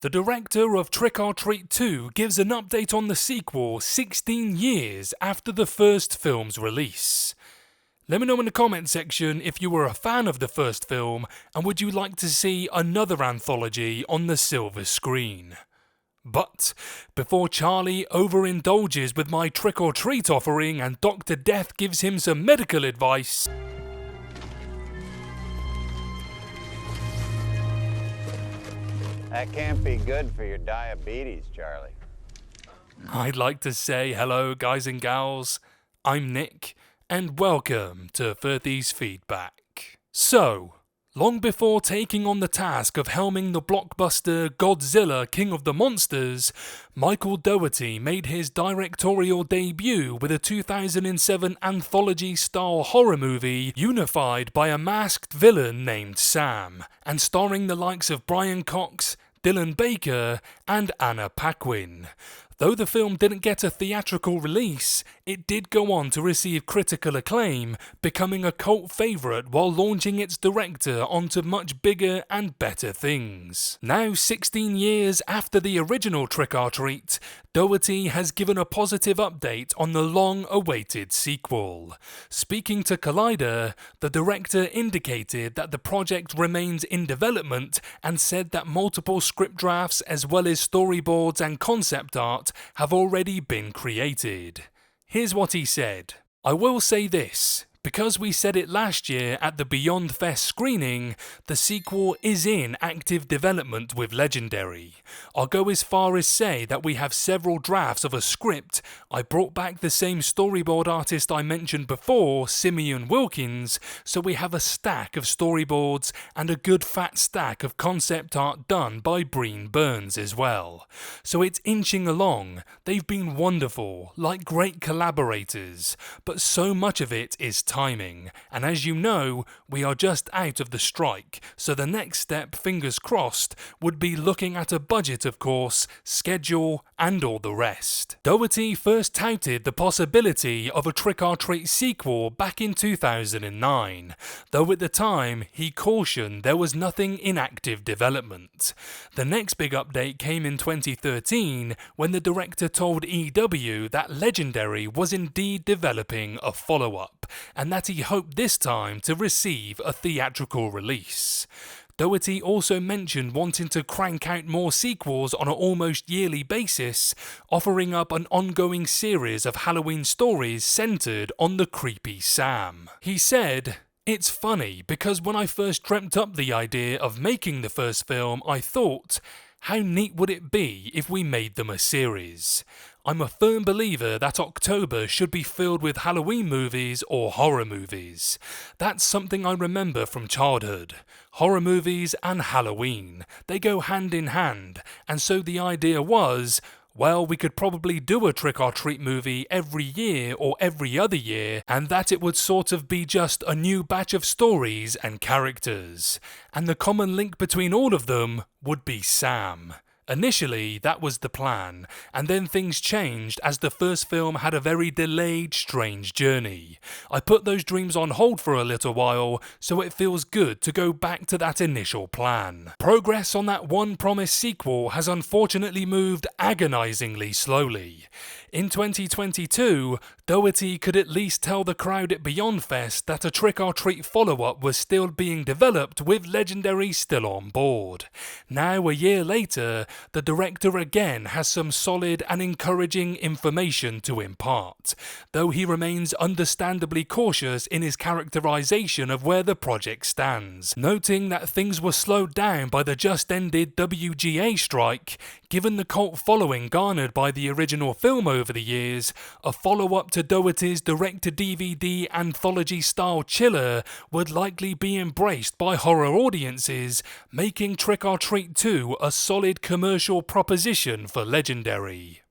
The director of Trick 'r Treat 2 gives an update on the sequel 16 years after the first film's release. Let me know in the comment section if you were a fan of the first film and would you like to see another anthology on the silver screen. But before Charlie overindulges with my Trick 'r Treat offering and Dr. Death gives him some medical advice, That can't be good for your diabetes, Charlie. I'd like to say hello guys and gals, I'm Nick, and welcome to Furthy's Feedback. So, long before taking on the task of helming the blockbuster Godzilla King of the Monsters, Michael Dougherty made his directorial debut with a 2007 anthology-style horror movie unified by a masked villain named Sam, and starring the likes of Brian Cox, Dylan Baker, and Anna Paquin. Though the film didn't get a theatrical release, it did go on to receive critical acclaim, becoming a cult favourite while launching its director onto much bigger and better things. Now 16 years after the original Trick 'r Treat, Dougherty has given a positive update on the long-awaited sequel. Speaking to Collider, the director indicated that the project remains in development and said that multiple script drafts as well as storyboards and concept art have already been created. Here's what he said. "I will say this. Because we said it last year at the Beyond Fest screening, the sequel is in active development with Legendary. I'll go as far as say that we have several drafts of a script. I brought back the same storyboard artist I mentioned before, Simeon Wilkins, so we have a stack of storyboards and a good fat stack of concept art done by Breen Burns as well. So it's inching along. They've been wonderful, like great collaborators, but so much of it is timing, and as you know, we are just out of the strike, so the next step, fingers crossed, would be looking at a budget of course, schedule, and all the rest." Dougherty first touted the possibility of a Trick 'r Treat sequel back in 2009, though at the time he cautioned there was nothing in active development. The next big update came in 2013 when the director told EW that Legendary was indeed developing a follow-up, and that he hoped this time to receive a theatrical release. Dougherty also mentioned wanting to crank out more sequels on an almost yearly basis, offering up an ongoing series of Halloween stories centered on the creepy Sam. He said, "It's funny because when I first dreamt up the idea of making the first film, I thought, how neat would it be if we made them a series? I'm a firm believer that October should be filled with Halloween movies or horror movies. That's something I remember from childhood. Horror movies and Halloween, they go hand in hand, and so the idea was, well, we could probably do a Trick 'r Treat movie every year or every other year, and that it would sort of be just a new batch of stories and characters. And the common link between all of them would be Sam. Initially, that was the plan, and then things changed as the first film had a very delayed, strange journey. I put those dreams on hold for a little while, so it feels good to go back to that initial plan. Progress on that one promised sequel has unfortunately moved agonizingly slowly. In 2022, Dougherty could at least tell the crowd at Beyond Fest that a Trick 'r Treat follow-up was still being developed with Legendary still on board. Now, a year later, the director again has some solid and encouraging information to impart, though he remains understandably cautious in his characterization of where the project stands, noting that things were slowed down by the just-ended WGA strike. Given the cult following garnered by the original film over the years, a follow-up to Dougherty's direct-to-DVD anthology-style Chiller would likely be embraced by horror audiences, making Trick 'r Treat 2 a solid commercial proposition for Legendary.